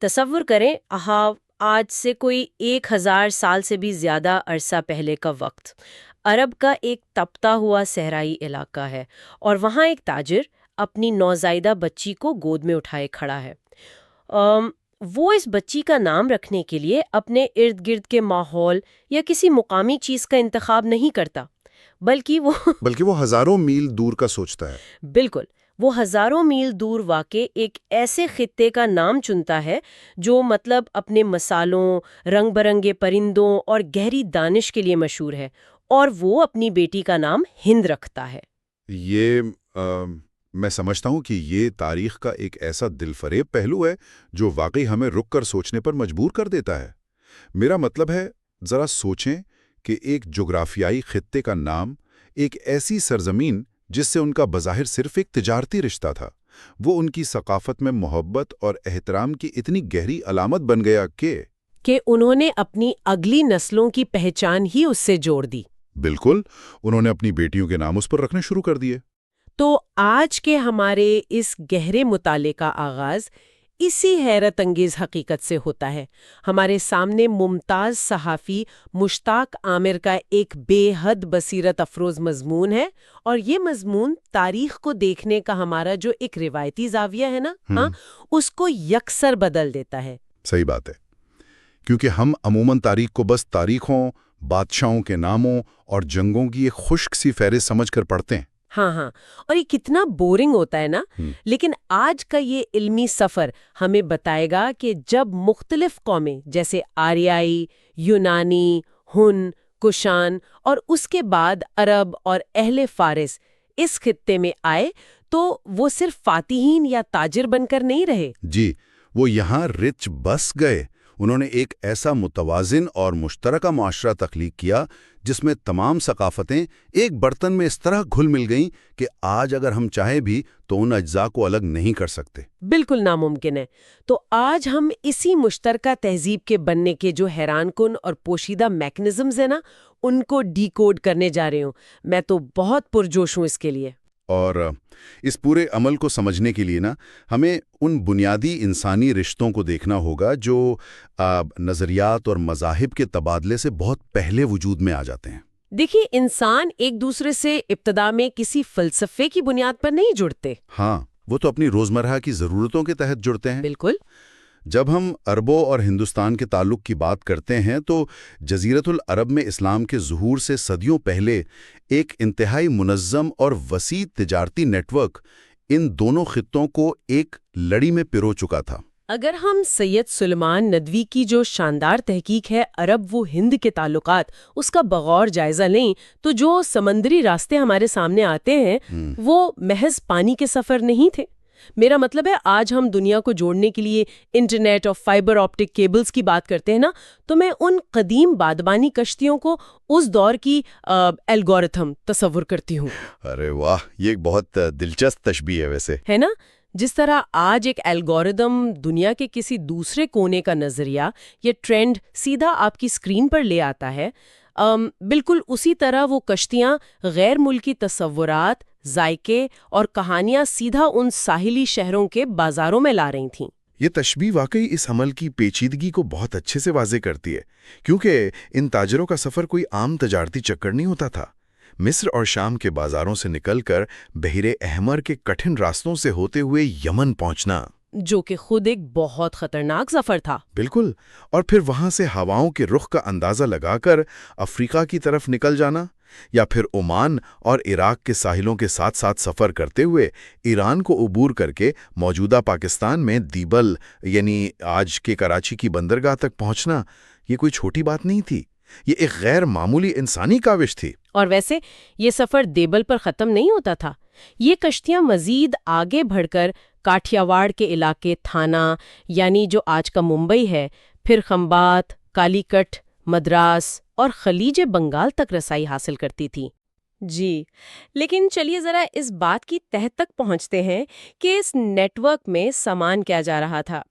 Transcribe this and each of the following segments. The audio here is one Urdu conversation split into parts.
تصور کریں آج سے کوئی 1000 سال سے بھی زیادہ عرصہ پہلے کا وقت۔ عرب کا ایک تپتا ہوا صحرائی علاقہ ہے، اور وہاں ایک تاجر اپنی نوزائیدہ بچی کو گود میں اٹھائے کھڑا ہے۔ ام، وہ اس بچی کا نام رکھنے کے لیے اپنے ارد گرد کے ماحول یا کسی مقامی چیز کا انتخاب نہیں کرتا، بلکہ وہ بلکہ وہ ہزاروں میل دور کا سوچتا ہے۔ بالکل، وہ ہزاروں میل دور واقع ایک ایسے خطے کا نام چنتا ہے جو مطلب اپنے مصالوں، رنگ برنگے پرندوں اور گہری دانش کے لیے مشہور ہے، اور وہ اپنی بیٹی کا نام ہند رکھتا ہے۔ یہ میں سمجھتا ہوں کہ یہ تاریخ کا ایک ایسا دل فریب پہلو ہے جو واقعی ہمیں رک کر سوچنے پر مجبور کر دیتا ہے۔ میرا مطلب ہے، ذرا سوچیں کہ ایک جغرافیائی خطے کا نام، ایک ایسی سرزمین جس سے ان کا بظاہر صرف ایک تجارتی رشتہ تھا، وہ ان کی ثقافت میں محبت اور احترام کی اتنی گہری علامت بن گیا کہ انہوں نے اپنی اگلی نسلوں کی پہچان ہی اس سے جوڑ دی۔ بالکل، انہوں نے اپنی بیٹیوں کے نام اس پر رکھنے شروع کر دیے۔ تو آج کے ہمارے اس گہرے مطالعے کا آغاز اسی حیرت انگیز حقیقت سے ہوتا ہے۔ ہمارے سامنے ممتاز صحافی مشتاق عامر کا ایک بے حد بصیرت افروز مضمون ہے، اور یہ مضمون تاریخ کو دیکھنے کا ہمارا جو ایک روایتی زاویہ ہے نا، اس کو یکسر بدل دیتا ہے۔ صحیح بات ہے، کیونکہ ہم عموماً تاریخ کو بس تاریخوں، بادشاہوں کے ناموں اور جنگوں کی ایک خشک سی فہرست سمجھ کر پڑھتے ہیں۔ ہاں، اور یہ کتنا بورنگ ہوتا ہے نا۔ لیکن آج کا یہ علمی سفر ہمیں بتائے گا کہ جب مختلف قومیں جیسے آریائی، یونانی، ہن، کشان اور اس کے بعد عرب اور اہل فارس اس خطے میں آئے، تو وہ صرف فاتحین یا تاجر بن کر نہیں رہے۔ جی، وہ یہاں رچ بس گئے۔ انہوں نے ایک ایسا متوازن اور مشترکہ معاشرہ تخلیق کیا جس میں تمام ثقافتیں ایک برتن میں اس طرح گھل مل گئیں کہ آج اگر ہم چاہیں بھی تو ان اجزاء کو الگ نہیں کر سکتے۔ بالکل ناممکن ہے۔ تو آج ہم اسی مشترکہ تہذیب کے بننے کے جو حیران کن اور پوشیدہ میکنزمز ہیں نا، ان کو ڈی کوڈ کرنے جا رہے ہوں۔ میں تو بہت پرجوش ہوں اس کے لیے۔ اور اس پورے عمل کو سمجھنے کے لیے نا، ہمیں ان بنیادی انسانی رشتوں کو دیکھنا ہوگا جو نظریات اور مذاہب کے تبادلے سے بہت پہلے وجود میں آ جاتے ہیں۔ دیکھیے، انسان ایک دوسرے سے ابتدا میں کسی فلسفے کی بنیاد پر نہیں جڑتے۔ ہاں، وہ تو اپنی روزمرہ کی ضرورتوں کے تحت جڑتے ہیں۔ بالکل۔ جب ہم عربوں اور ہندوستان کے تعلق کی بات کرتے ہیں تو جزیرت العرب میں اسلام کے ظہور سے صدیوں پہلے ایک انتہائی منظم اور وسیع تجارتی نیٹ ورک ان دونوں خطوں کو ایک لڑی میں پرو چکا تھا۔ اگر ہم سید سلیمان ندوی کی جو شاندار تحقیق ہے عرب و ہند کے تعلقات، اس کا بغور جائزہ لیں تو جو سمندری راستے ہمارے سامنے آتے ہیں وہ محض پانی کے سفر نہیں تھے۔ میرا مطلب ہے، آج ہم دنیا کو جوڑنے کے لیے انٹرنیٹ اور فائبر آپٹک کیبلز کی بات کرتے ہیں نا، تو میں ان قدیم بادبانی کشتیوں کو اس دور کی الگورتھم تصور کرتی ہوں۔ ارے واہ، یہ ایک بہت دلچسپ تشبیہ ہے ویسے، ہے نا؟ جس طرح آج ایک الگورتھم دنیا کے کسی دوسرے کونے کا نظریہ یا ٹرینڈ سیدھا آپ کی اسکرین پر لے آتا ہے، بالکل اسی طرح وہ کشتیاں غیر ملکی تصورات، ذائقے اور کہانیاں سیدھا ان ساحلی شہروں کے بازاروں میں لا رہی تھیں۔ یہ تشبیہ واقعی اس عمل کی پیچیدگی کو بہت اچھے سے واضح کرتی ہے، کیونکہ ان تاجروں کا سفر کوئی عام تجارتی چکر نہیں ہوتا تھا۔ مصر اور شام کے بازاروں سے نکل کر بحر احمر کے کٹھن راستوں سے ہوتے ہوئے یمن پہنچنا، جو کہ خود ایک بہت خطرناک سفر تھا۔ بالکل، اور پھر وہاں سے ہواؤں کے رخ کا اندازہ لگا کر افریقہ کی طرف نکل جانا، یا پھر عمان اور عراق کے ساحلوں کے ساتھ ساتھ سفر کرتے ہوئے ایران کو عبور کر کے موجودہ پاکستان میں دیبل یعنی آج کے کراچی کی بندرگاہ تک پہنچنا، یہ کوئی چھوٹی بات نہیں تھی، یہ ایک غیر معمولی انسانی کاوش تھی۔ اور ویسے یہ سفر دیبل پر ختم نہیں ہوتا تھا۔ یہ کشتیاں مزید آگے بڑھ کر کاٹھیاواڑ کے علاقے تھانہ یعنی جو آج کا ممبئی ہے، پھر خمبات، کالی کٹ، مدراس اور خلیج بنگال تک رسائی حاصل کرتی تھی۔ جی، لیکن چلیے ذرا اس بات کی تہہ تک پہنچتے ہیں کہ اس نیٹ ورک میں سامان کیا جا رہا تھا۔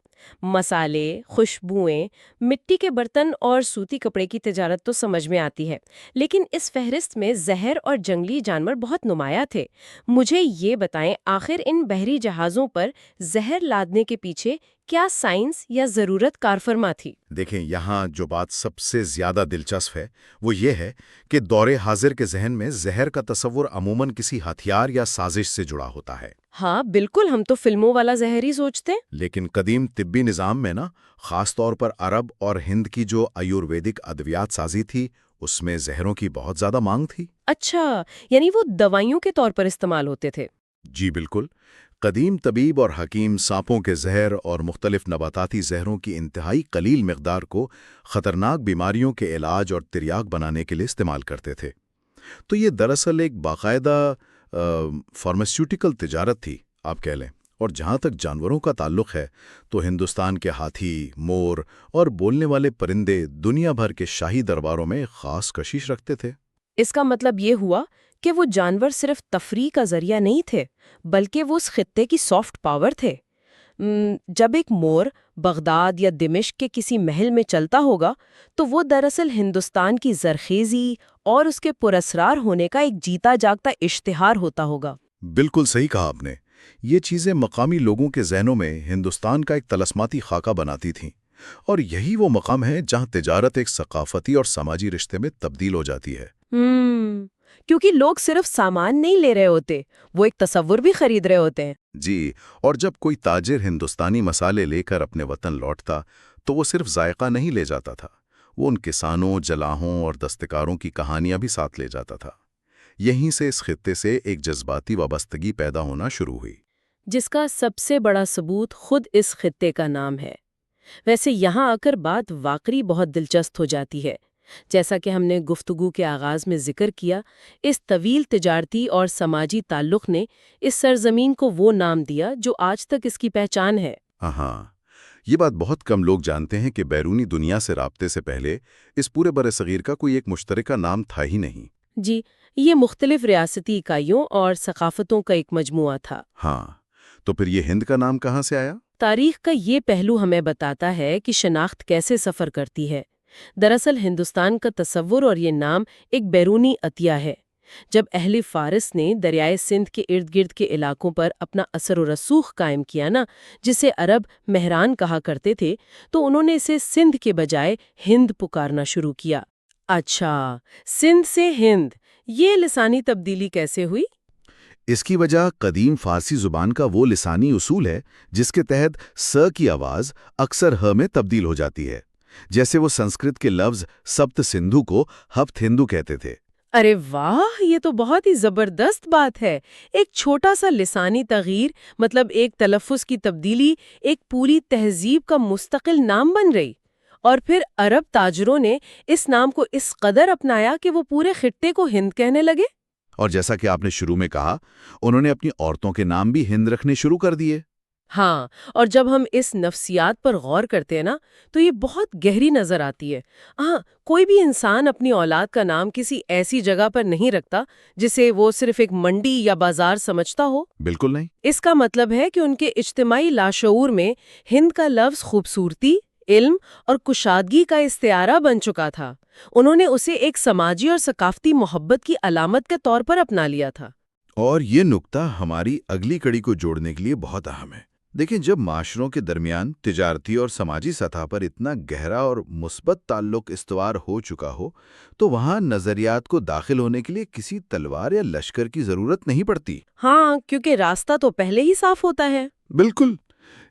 مسالے، خوشبوئیں، مٹی کے برتن اور سوتی کپڑے کی تجارت تو سمجھ میں آتی ہے، لیکن اس فہرست میں زہر اور جنگلی جانور بہت نمایاں تھے۔ مجھے یہ بتائیں، آخر ان بحری جہازوں پر زہر لادنے کے پیچھے کیا سائنس یا ضرورت کار فرما تھی؟ دیکھیں، یہاں جو بات سب سے زیادہ دلچسپ ہے وہ یہ ہے کہ دور حاضر کے ذہن میں زہر کا تصور عموماً کسی ہتھیار یا سازش سے جڑا ہوتا ہے، ہاں بالکل، ہم تو فلموں والا زہر ہی سوچتے ہیں۔ لیکن قدیم طبی نظام میں خاص طور پر عرب اور ہند کی جو آیورویدک ادویات سازی تھی، اس میں زہروں کی بہت زیادہ مانگ تھی۔ اچھا، یعنی وہ دوائیوں کے طور پر استعمال ہوتے تھے؟ جی بالکل، قدیم طبیب اور حکیم سانپوں کے زہر اور مختلف نباتاتی زہروں کی انتہائی قلیل مقدار کو خطرناک بیماریوں کے علاج اور تریاک بنانے کے لیے استعمال کرتے تھے۔ تو یہ دراصل ایک باقاعدہ فارماسیوٹیکل تجارت تھی، آپ کہہ لیں۔ اور جہاں تک جانوروں کا تعلق ہے تو ہندوستان کے ہاتھی، مور اور بولنے والے پرندے دنیا بھر کے شاہی درباروں میں خاص کشش رکھتے تھے۔ اس کا مطلب یہ ہوا کہ وہ جانور صرف تفریح کا ذریعہ نہیں تھے، بلکہ وہ اس خطے کی سافٹ پاور تھے۔ جب ایک مور بغداد یا دمشق کے کسی محل میں چلتا ہوگا تو وہ دراصل ہندوستان کی زرخیزی اور اس کے پراسرار ہونے کا ایک جیتا جاگتا اشتہار ہوتا ہوگا۔ بالکل صحیح کہا آپ نے۔ یہ چیزیں مقامی لوگوں کے ذہنوں میں ہندوستان کا ایک طلسماتی خاکہ بناتی تھیں، اور یہی وہ مقام ہے جہاں تجارت ایک ثقافتی اور سماجی رشتے میں تبدیل ہو جاتی ہے۔ کیونکہ لوگ صرف سامان نہیں لے رہے ہوتے، وہ ایک تصور بھی خرید رہے ہوتے ہیں۔ جی، اور جب کوئی تاجر ہندوستانی مسالے لے کر اپنے وطن لوٹتا تو وہ صرف ذائقہ نہیں لے جاتا تھا، وہ ان کسانوں، جلاہوں اور دستکاروں کی کہانیاں بھی ساتھ لے جاتا تھا۔ یہیں سے اس خطے سے ایک جذباتی وابستگی پیدا ہونا شروع ہوئی، جس کا سب سے بڑا ثبوت خود اس خطے کا نام ہے۔ ویسے یہاں آ کر بات واقعی بہت دلچسپ ہو جاتی ہے۔ جیسا کہ ہم نے گفتگو کے آغاز میں ذکر کیا، اس طویل تجارتی اور سماجی تعلق نے اس سرزمین کو وہ نام دیا جو آج تک اس کی پہچان ہے۔ ہاں، یہ بات بہت کم لوگ جانتے ہیں کہ بیرونی دنیا سے رابطے سے پہلے اس پورے برصغیر کا کوئی ایک مشترکہ نام تھا ہی نہیں۔ جی، یہ مختلف ریاستی اکائیوں اور ثقافتوں کا ایک مجموعہ تھا۔ ہاں، تو پھر یہ ہند کا نام کہاں سے آیا؟ تاریخ کا یہ پہلو ہمیں بتاتا ہے کہ شناخت کیسے سفر کرتی ہے۔ دراصل ہندوستان کا تصور اور یہ نام ایک بیرونی عطیہ ہے۔ جب اہل فارس نے دریائے سندھ کے ارد گرد کے علاقوں پر اپنا اثر و رسوخ قائم کیا جسے عرب مہران کہا کرتے تھے، تو انہوں نے اسے سندھ کے بجائے ہند پکارنا شروع کیا۔ اچھا، سندھ سے ہند، یہ لسانی تبدیلی کیسے ہوئی؟ اس کی وجہ قدیم فارسی زبان کا وہ لسانی اصول ہے جس کے تحت س کی آواز اکثر ہ میں تبدیل ہو جاتی ہے، جیسے وہ سنسکرت کے لفظ سپت سندھو کو ہپت ہندو کہتے تھے۔ ارے واہ، یہ تو بہت ہی زبردست بات ہے۔ ایک چھوٹا سا لسانی تغییر، مطلب ایک تلفظ کی تبدیلی، ایک پوری تہذیب کا مستقل نام بن گئی۔ اور پھر عرب تاجروں نے اس نام کو اس قدر اپنایا کہ وہ پورے خطے کو ہند کہنے لگے۔ اور جیسا کہ آپ نے شروع میں کہا، انہوں نے اپنی عورتوں کے نام بھی ہند رکھنے شروع کر دیے۔ ہاں، اور جب ہم اس نفسیات پر غور کرتے ہیں تو یہ بہت گہری نظر آتی ہے۔ ہاں، کوئی بھی انسان اپنی اولاد کا نام کسی ایسی جگہ پر نہیں رکھتا جسے وہ صرف ایک منڈی یا بازار سمجھتا ہو۔ بالکل نہیں۔ اس کا مطلب ہے کہ ان کے اجتماعی لاشعور میں ہند کا لفظ خوبصورتی، علم اور کشادگی کا استعارہ بن چکا تھا۔ انہوں نے اسے ایک سماجی اور ثقافتی محبت کی علامت کے طور پر اپنا لیا تھا۔ اور یہ نکتہ ہماری اگلی کڑی کو جوڑنے کے لیے بہت اہم ہے۔ دیکھیں، جب معاشروں کے درمیان تجارتی اور سماجی سطح پر اتنا گہرا اور مثبت تعلق استوار ہو چکا ہو تو وہاں نظریات کو داخل ہونے کے لیے کسی تلوار یا لشکر کی ضرورت نہیں پڑتی۔ ہاں، کیونکہ راستہ تو پہلے ہی صاف ہوتا ہے۔ بالکل۔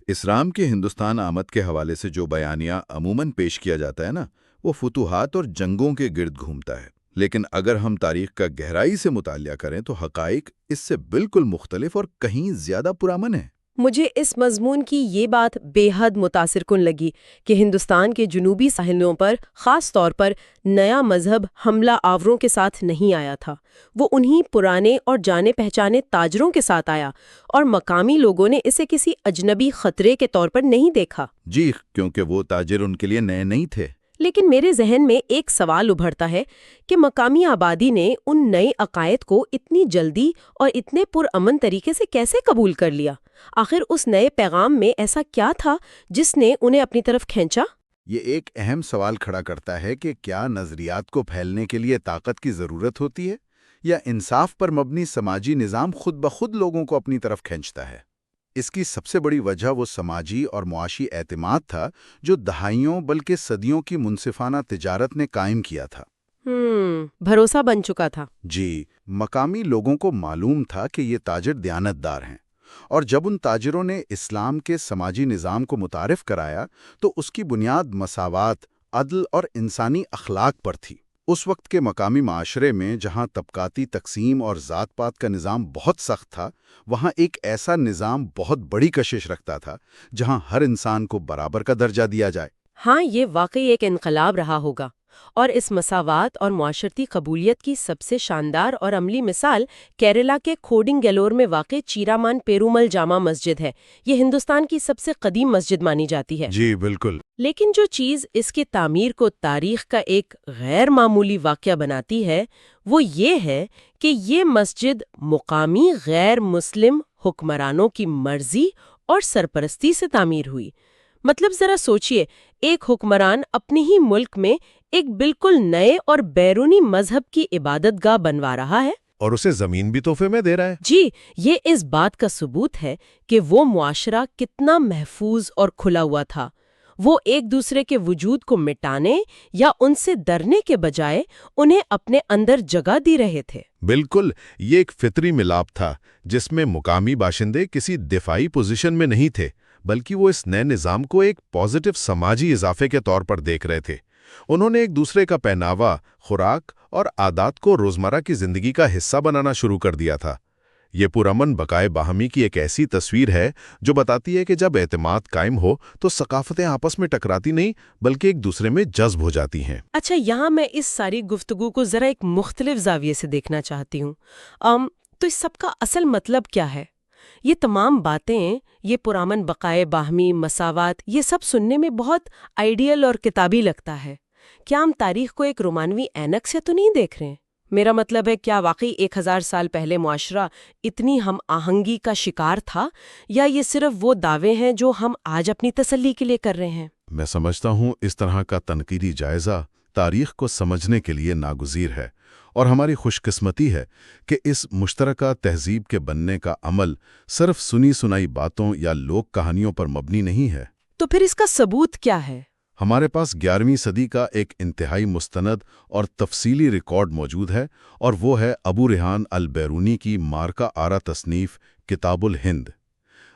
اسلام کے ہندوستان آمد کے حوالے سے جو بیانیہ عموماً پیش کیا جاتا ہے وہ فتوحات اور جنگوں کے گرد گھومتا ہے، لیکن اگر ہم تاریخ کا گہرائی سے مطالعہ کریں تو حقائق اس سے بالکل مختلف اور کہیں زیادہ پرامن ہیں۔ مجھے اس مضمون کی یہ بات بے حد متاثر کن لگی کہ ہندوستان کے جنوبی ساحلوں پر خاص طور پر نیا مذہب حملہ آوروں کے ساتھ نہیں آیا تھا۔ وہ انہی پرانے اور جانے پہچانے تاجروں کے ساتھ آیا، اور مقامی لوگوں نے اسے کسی اجنبی خطرے کے طور پر نہیں دیکھا۔ جی، کیونکہ وہ تاجر ان کے لیے نئے نہیں تھے۔ لیکن میرے ذہن میں ایک سوال ابھرتا ہے کہ مقامی آبادی نے ان نئے عقائد کو اتنی جلدی اور اتنے پرامن طریقے سے کیسے قبول کر لیا؟ آخر اس نئے پیغام میں ایسا کیا تھا جس نے انہیں اپنی طرف کھینچا؟ یہ ایک اہم سوال کھڑا کرتا ہے کہ کیا نظریات کو پھیلنے کے لیے طاقت کی ضرورت ہوتی ہے، یا انصاف پر مبنی سماجی نظام خود بخود لوگوں کو اپنی طرف کھینچتا ہے؟ اس کی سب سے بڑی وجہ وہ سماجی اور معاشی اعتماد تھا جو دہائیوں بلکہ صدیوں کی منصفانہ تجارت نے قائم کیا تھا۔ بھروسہ بن چکا تھا۔ جی، مقامی لوگوں کو معلوم تھا کہ یہ تاجر دیانتدار ہیں، اور جب ان تاجروں نے اسلام کے سماجی نظام کو متعارف کرایا تو اس کی بنیاد مساوات، عدل اور انسانی اخلاق پر تھی۔ اس وقت کے مقامی معاشرے میں جہاں طبقاتی تقسیم اور ذات پات کا نظام بہت سخت تھا، وہاں ایک ایسا نظام بہت بڑی کشش رکھتا تھا جہاں ہر انسان کو برابر کا درجہ دیا جائے۔ ہاں، یہ واقعی ایک انقلاب رہا ہوگا، اور اس مساوات اور معاشرتی قبولیت کی سب سے شاندار اور عملی مثال کیرلا کے کھوڈنگیلور میں واقع چیرامان پیرومل جامع مسجد ہے۔ یہ ہندوستان کی سب سے قدیم مسجد مانی جاتی ہے۔ جی بالکل۔ لیکن جو چیز اس کی تعمیر کو تاریخ کا ایک غیر معمولی واقعہ بناتی ہے وہ یہ ہے کہ یہ مسجد مقامی غیر مسلم حکمرانوں کی مرضی اور سرپرستی سے تعمیر ہوئی۔ مطلب ذرا سوچئے، ایک حکمران اپنے ہی ملک میں ایک بالکل نئے اور بیرونی مذہب کی عبادت گاہ بنوا رہا ہے، اور اسے زمین بھی تحفے میں دے رہا ہے۔ جی، یہ اس بات کا ثبوت ہے کہ وہ معاشرہ کتنا محفوظ اور کھلا ہوا تھا۔ وہ ایک دوسرے کے وجود کو مٹانے یا ان سے ڈرنے کے بجائے انہیں اپنے اندر جگہ دی رہے تھے۔ بالکل، یہ ایک فطری ملاپ تھا جس میں مقامی باشندے کسی دفاعی پوزیشن میں نہیں تھے، بلکہ وہ اس نئے نظام کو ایک پازیٹیو سماجی اضافے کے طور پر دیکھ رہے تھے۔ انہوں نے ایک دوسرے کا پہناوا، خوراک اور عادات کو روزمرہ کی زندگی کا حصہ بنانا شروع کر دیا تھا۔ یہ پرامن بقائے باہمی کی ایک ایسی تصویر ہے جو بتاتی ہے کہ جب اعتماد قائم ہو تو ثقافتیں آپس میں ٹکراتی نہیں بلکہ ایک دوسرے میں جذب ہو جاتی ہیں۔ اچھا، یہاں میں اس ساری گفتگو کو ذرا ایک مختلف زاویے سے دیکھنا چاہتی ہوں۔ تو اس سب کا اصل مطلب کیا ہے؟ یہ تمام باتیں، یہ پرامن بقائے باہمی، مساوات، یہ سب سننے میں بہت آئیڈیل اور کتابی لگتا ہے۔ کیا ہم تاریخ کو ایک رومانوی اینک سے تو نہیں دیکھ رہے ہیں؟ میرا مطلب ہے، کیا واقعی 1000 سال پہلے معاشرہ اتنی ہم آہنگی کا شکار تھا، یا یہ صرف وہ دعوے ہیں جو ہم آج اپنی تسلی کے لیے کر رہے ہیں؟ میں سمجھتا ہوں اس طرح کا تنقیدی جائزہ تاریخ کو سمجھنے کے لیے ناگزیر ہے، اور ہماری خوش قسمتی ہے کہ اس مشترکہ تہذیب کے بننے کا عمل صرف سنی سنائی باتوں یا لوک کہانیوں پر مبنی نہیں ہے۔ تو پھر اس کا ثبوت کیا ہے؟ ہمارے پاس 11ویں صدی کا ایک انتہائی مستند اور تفصیلی ریکارڈ موجود ہے، اور وہ ہے ابو ریحان البیرونی کی مارکا آرا تصنیف کتاب الہند۔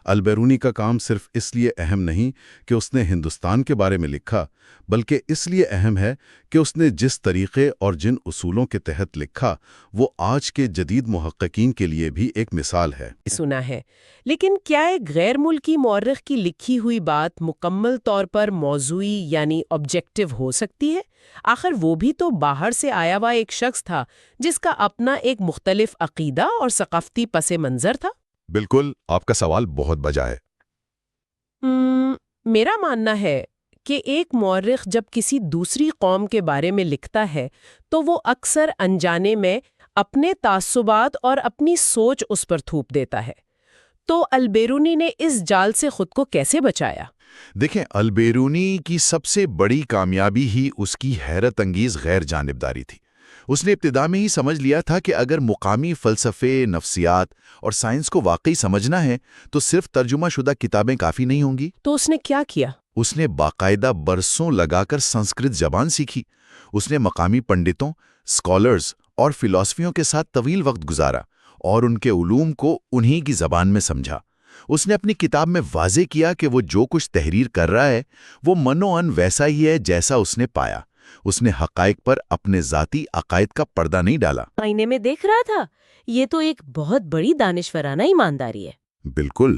البیرونی کا کام صرف اس لیے اہم نہیں کہ اس نے ہندوستان کے بارے میں لکھا، بلکہ اس لیے اہم ہے کہ اس نے جس طریقے اور جن اصولوں کے تحت لکھا وہ آج کے جدید محققین کے لیے بھی ایک مثال ہے۔ سنا ہے، لیکن کیا ایک غیر ملکی مورخ کی لکھی ہوئی بات مکمل طور پر موضوعی یعنی آبجیکٹیو ہو سکتی ہے؟ آخر وہ بھی تو باہر سے آیا ہوا ایک شخص تھا جس کا اپنا ایک مختلف عقیدہ اور ثقافتی پس منظر تھا۔ بالکل، آپ کا سوال بہت بجا ہے۔ میرا ماننا ہے کہ ایک مورخ جب کسی دوسری قوم کے بارے میں لکھتا ہے تو وہ اکثر انجانے میں اپنے تعصبات اور اپنی سوچ اس پر تھوپ دیتا ہے۔ تو البیرونی نے اس جال سے خود کو کیسے بچایا؟ دیکھیں، البیرونی کی سب سے بڑی کامیابی ہی اس کی حیرت انگیز غیر جانبداری تھی۔ اس نے ابتدا میں ہی سمجھ لیا تھا کہ اگر مقامی فلسفے، نفسیات اور سائنس کو واقعی سمجھنا ہے تو صرف ترجمہ شدہ کتابیں کافی نہیں ہوں گی۔ تو اس نے کیا کیا؟ اس نے باقاعدہ برسوں لگا کر سنسکرت زبان سیکھی۔ اس نے مقامی پنڈتوں، اسکالرز اور فلسفیوں کے ساتھ طویل وقت گزارا اور ان کے علوم کو انہی کی زبان میں سمجھا۔ اس نے اپنی کتاب میں واضح کیا کہ وہ جو کچھ تحریر کر رہا ہے وہ منوعاً ویسا ہی ہے جیسا اس نے پایا۔ اس نے حقائق پر اپنے ذاتی عقائد کا پردہ نہیں ڈالا۔ آئینے میں دیکھ رہا تھا۔ یہ تو ایک بہت بڑی دانشورانہ ایمانداری ہے۔ بالکل،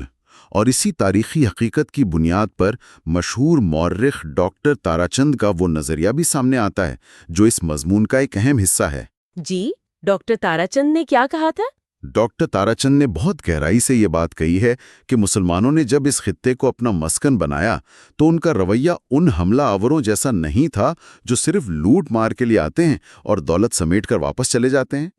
اور اسی تاریخی حقیقت کی بنیاد پر مشہور مورخ ڈاکٹر تاراچند کا وہ نظریہ بھی سامنے آتا ہے جو اس مضمون کا ایک اہم حصہ ہے۔ جی، ڈاکٹر تاراچند نے کیا کہا تھا؟ ڈاکٹر تاراچند نے بہت گہرائی سے یہ بات کہی ہے کہ مسلمانوں نے جب اس خطے کو اپنا مسکن بنایا تو ان کا رویہ ان حملہ آوروں جیسا نہیں تھا جو صرف لوٹ مار کے لیے آتے ہیں اور دولت سمیٹ کر واپس چلے جاتے ہیں۔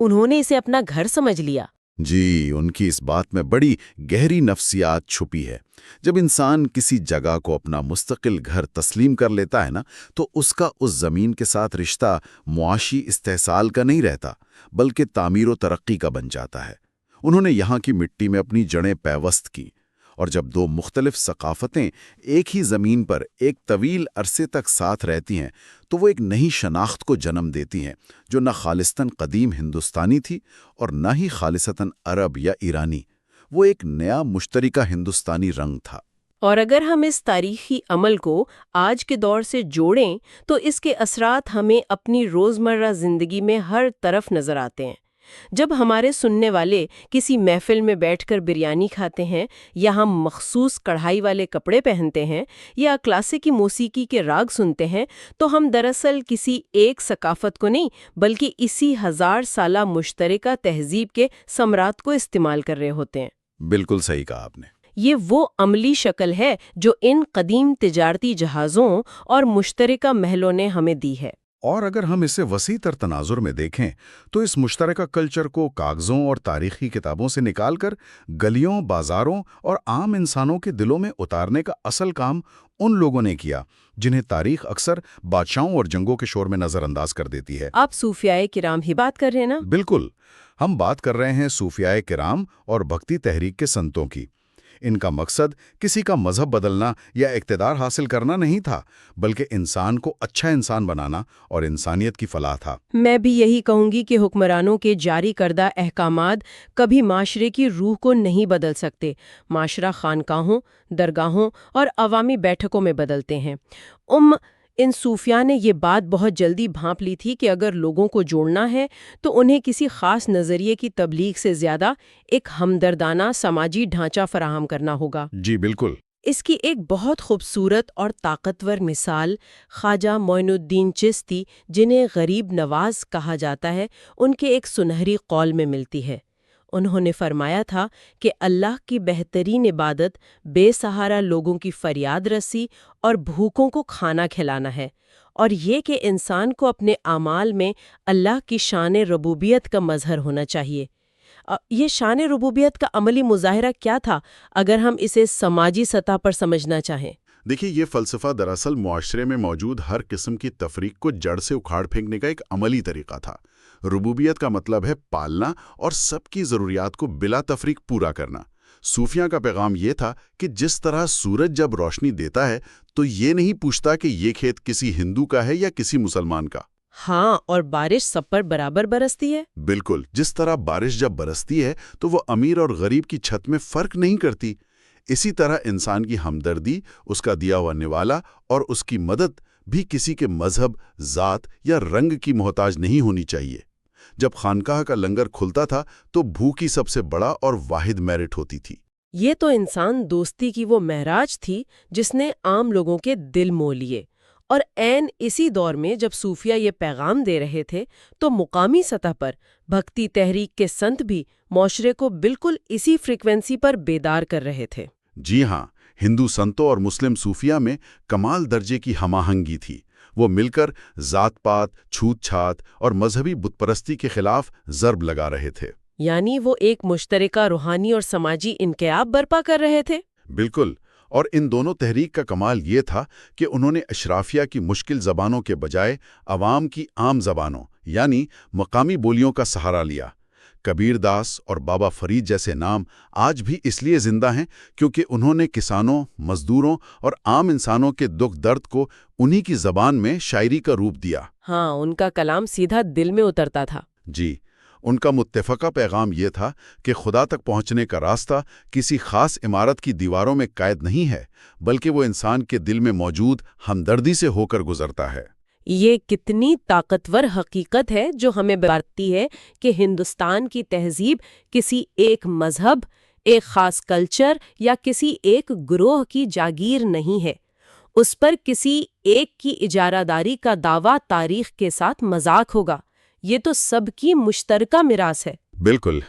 انہوں نے اسے اپنا گھر سمجھ لیا۔ جی، ان کی اس بات میں بڑی گہری نفسیات چھپی ہے۔ جب انسان کسی جگہ کو اپنا مستقل گھر تسلیم کر لیتا ہے نا، تو اس کا اس زمین کے ساتھ رشتہ معاشی استحصال کا نہیں رہتا، بلکہ تعمیر و ترقی کا بن جاتا ہے۔ انہوں نے یہاں کی مٹی میں اپنی جڑیں پیوست کی، اور جب دو مختلف ثقافتیں ایک ہی زمین پر ایک طویل عرصے تک ساتھ رہتی ہیں تو وہ ایک نئی شناخت کو جنم دیتی ہیں، جو نہ خالصتاً قدیم ہندوستانی تھی اور نہ ہی خالصتاً عرب یا ایرانی۔ وہ ایک نیا مشترکہ ہندوستانی رنگ تھا۔ اور اگر ہم اس تاریخی عمل کو آج کے دور سے جوڑیں تو اس کے اثرات ہمیں اپنی روزمرہ زندگی میں ہر طرف نظر آتے ہیں۔ جب ہمارے سننے والے کسی محفل میں بیٹھ کر بریانی کھاتے ہیں، یا ہم مخصوص کڑھائی والے کپڑے پہنتے ہیں، یا کلاسیکی موسیقی کے راگ سنتے ہیں، تو ہم دراصل کسی ایک ثقافت کو نہیں بلکہ اسی 1000 سالہ مشترکہ تہذیب کے ثمرات کو استعمال کر رہے ہوتے ہیں۔ بالکل صحیح کہا آپ نے۔ یہ وہ عملی شکل ہے جو ان قدیم تجارتی جہازوں اور مشترکہ محلوں نے ہمیں دی ہے۔ اور اگر ہم اسے وسیع تر تناظر میں دیکھیں تو اس مشترکہ کلچر کو کاغذوں اور تاریخی کتابوں سے نکال کر گلیوں، بازاروں اور عام انسانوں کے دلوں میں اتارنے کا اصل کام ان لوگوں نے کیا جنہیں تاریخ اکثر بادشاہوں اور جنگوں کے شور میں نظر انداز کر دیتی ہے۔ آپ صوفیائے کرام ہی بات کر رہے ہیں نا؟ بالکل، ہم بات کر رہے ہیں صوفیائے کرام اور بھکتی تحریک کے سنتوں کی۔ ان کا مقصد کسی کا مذہب بدلنا یا اقتدار حاصل کرنا نہیں تھا، بلکہ انسان کو اچھا انسان بنانا اور انسانیت کی فلاح تھا۔ میں بھی یہی کہوں گی کہ حکمرانوں کے جاری کردہ احکامات کبھی معاشرے کی روح کو نہیں بدل سکتے۔ معاشرہ خانقاہوں، درگاہوں اور عوامی بیٹھکوں میں بدلتے ہیں۔ ان صوفیاء نے یہ بات بہت جلدی بھانپ لی تھی کہ اگر لوگوں کو جوڑنا ہے تو انہیں کسی خاص نظریے کی تبلیغ سے زیادہ ایک ہمدردانہ سماجی ڈھانچہ فراہم کرنا ہوگا۔ جی بالکل۔ اس کی ایک بہت خوبصورت اور طاقتور مثال خواجہ معین الدین چشتی، جنہیں غریب نواز کہا جاتا ہے، ان کے ایک سنہری قول میں ملتی ہے۔ انہوں نے فرمایا تھا کہ اللہ کی بہترین عبادت بے سہارا لوگوں کی فریاد رسی اور بھوکوں کو کھانا کھلانا ہے، اور یہ کہ انسان کو اپنے اعمال میں اللہ کی شان ربوبیت کا مظہر ہونا چاہیے۔ یہ شان ربوبیت کا عملی مظاہرہ کیا تھا اگر ہم اسے سماجی سطح پر سمجھنا چاہیں؟ دیکھیے، یہ فلسفہ دراصل معاشرے میں موجود ہر قسم کی تفریق کو جڑ سے اکھاڑ پھینکنے کا ایک عملی طریقہ تھا۔ ربوبیت کا مطلب ہے پالنا اور سب کی ضروریات کو بلا تفریق پورا کرنا۔ صوفیاء کا پیغام یہ تھا کہ جس طرح سورج جب روشنی دیتا ہے تو یہ نہیں پوچھتا کہ یہ کھیت کسی ہندو کا ہے یا کسی مسلمان کا۔ ہاں، اور بارش سب پر برابر برستی ہے۔ بالکل، جس طرح بارش جب برستی ہے تو وہ امیر اور غریب کی چھت میں فرق نہیں کرتی، اسی طرح انسان کی ہمدردی، اس کا دیا ہوا نوالا اور اس کی مدد بھی کسی کے مذہب، ذات یا رنگ کی محتاج نہیں ہونی چاہیے۔ جب خانقاہ کا لنگر کھلتا تھا تو بھوک ہی سب سے بڑا اور واحد میرٹ ہوتی تھی۔ یہ تو انسان دوستی کی وہ معراج تھی جس نے عام لوگوں کے دل مو لیے۔ اور عین اسی دور میں جب صوفیہ یہ پیغام دے رہے تھے تو مقامی سطح پر بھکتی تحریک کے سنت بھی معاشرے کو بالکل اسی فریکوینسی پر بیدار کر رہے تھے۔ جی ہاں، ہندو سنتوں اور مسلم صوفیہ میں کمال درجے کی ہم آہنگی تھی۔ وہ مل کر ذات پات، چھوت چھات اور مذہبی بت پرستی کے خلاف ضرب لگا رہے تھے۔ یعنی وہ ایک مشترکہ روحانی اور سماجی انقلاب برپا کر رہے تھے۔ بالکل، اور ان دونوں تحریک کا کمال یہ تھا کہ انہوں نے اشرافیہ کی مشکل زبانوں کے بجائے عوام کی عام زبانوں یعنی مقامی بولیوں کا سہارا لیا۔ کبیر داس اور بابا فرید جیسے نام آج بھی اس لیے زندہ ہیں کیونکہ انہوں نے کسانوں، مزدوروں اور عام انسانوں کے دکھ درد کو انہی کی زبان میں شاعری کا روپ دیا۔ ہاں، ان کا کلام سیدھا دل میں اترتا تھا۔ جی، ان کا متفقہ پیغام یہ تھا کہ خدا تک پہنچنے کا راستہ کسی خاص عمارت کی دیواروں میں قید نہیں ہے، بلکہ وہ انسان کے دل میں موجود ہمدردی سے ہو کر گزرتا ہے۔ یہ کتنی طاقتور حقیقت ہے جو ہمیں بتاتی ہے کہ ہندوستان کی تہذیب کسی ایک مذہب، ایک خاص کلچر یا کسی ایک گروہ کی جاگیر نہیں ہے۔ اس پر کسی ایک کی اجارہ داری کا دعویٰ تاریخ کے ساتھ مذاق ہوگا۔ یہ تو سب کی مشترکہ میراث ہے۔ بالکل،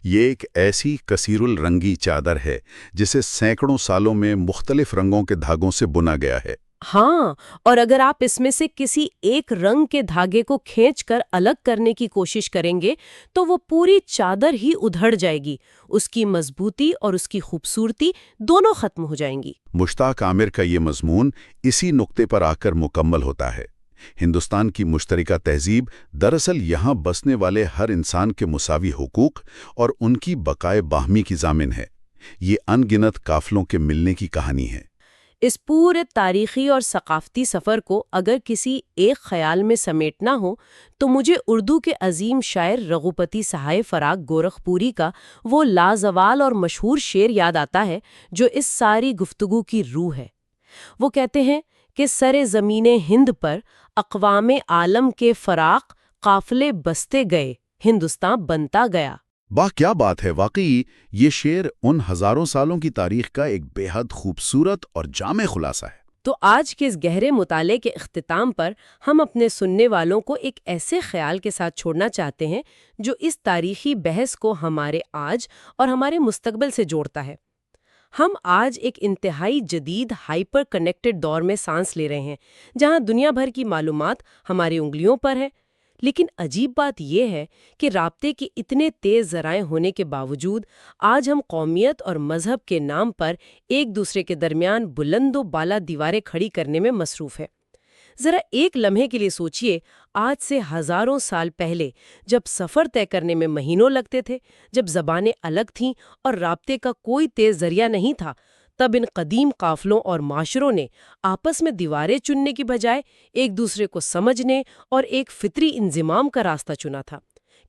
یہ ایک ایسی کثیر الرنگی چادر ہے جسے سینکڑوں سالوں میں مختلف رنگوں کے دھاگوں سے بنا گیا ہے۔ ہاں، اور اگر آپ اس میں سے کسی ایک رنگ کے دھاگے کو کھینچ کر الگ کرنے کی کوشش کریں گے تو وہ پوری چادر ہی ادھڑ جائے گی، اس کی مضبوطی اور اس کی خوبصورتی دونوں ختم ہو جائیں گی۔ مشتاق عامر کا یہ مضمون اسی نقطے پر آ کر مکمل ہوتا ہے۔ ہندوستان کی مشترکہ تہذیب دراصل یہاں بسنے والے ہر انسان کے مساوی حقوق اور ان کی بقائے باہمی کی ضامن ہے۔ یہ ان گنت قافلوں کے ملنے کی کہانی ہے۔ اس پورے تاریخی اور ثقافتی سفر کو اگر کسی ایک خیال میں سمیٹنا ہو تو مجھے اردو کے عظیم شاعر رغوپتی سہائے فراق گورکھپوری کا وہ لازوال اور مشہور شعر یاد آتا ہے جو اس ساری گفتگو کی روح ہے۔ وہ کہتے ہیں کہ سر زمین ہند پر اقوام عالم کے فراق قافلے بستے گئے، ہندوستان بنتا گیا۔ واہ کیا بات ہے! واقعی یہ شعر ان ہزاروں سالوں کی تاریخ کا ایک بے حد خوبصورت اور جامع خلاصہ ہے۔ تو آج کے اس گہرے مطالعے کے اختتام پر ہم اپنے سننے والوں کو ایک ایسے خیال کے ساتھ چھوڑنا چاہتے ہیں جو اس تاریخی بحث کو ہمارے آج اور ہمارے مستقبل سے جوڑتا ہے۔ ہم آج ایک انتہائی جدید ہائپر کنیکٹڈ دور میں سانس لے رہے ہیں جہاں دنیا بھر کی معلومات ہماری انگلیوں پر ہے، لیکن عجیب بات یہ ہے کہ رابطے کے اتنے تیز ذرائع ہونے کے باوجود آج ہم قومیت اور مذہب کے نام پر ایک دوسرے کے درمیان بلند و بالا دیواریں کھڑی کرنے میں مصروف ہے۔ ذرا ایک لمحے کے لیے سوچئے، آج سے ہزاروں سال پہلے جب سفر طے کرنے میں مہینوں لگتے تھے، جب زبانیں الگ تھیں اور رابطے کا کوئی تیز ذریعہ نہیں تھا، تب ان قدیم قافلوں اور معاشروں نے آپس میں دیواریں چننے کی بجائے ایک دوسرے کو سمجھنے اور ایک فطری انضمام کا راستہ چنا تھا۔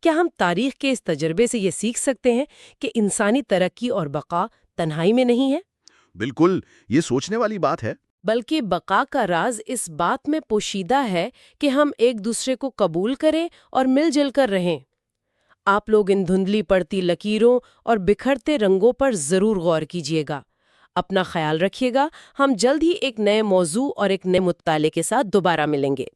کیا ہم تاریخ کے اس تجربے سے یہ سیکھ سکتے ہیں کہ انسانی ترقی اور بقا تنہائی میں نہیں ہے؟ بالکل، یہ سوچنے والی بات ہے۔ بلکہ بقا کا راز اس بات میں پوشیدہ ہے کہ ہم ایک دوسرے کو قبول کریں اور مل جل کر رہیں۔ آپ لوگ ان دھندلی پڑتی لکیروں اور بکھرتے رنگوں پر ضرور غور کیجیے گا۔ اپنا خیال رکھیے گا۔ ہم جلد ہی ایک نئے موضوع اور ایک نئے مطالعے کے ساتھ دوبارہ ملیں گے۔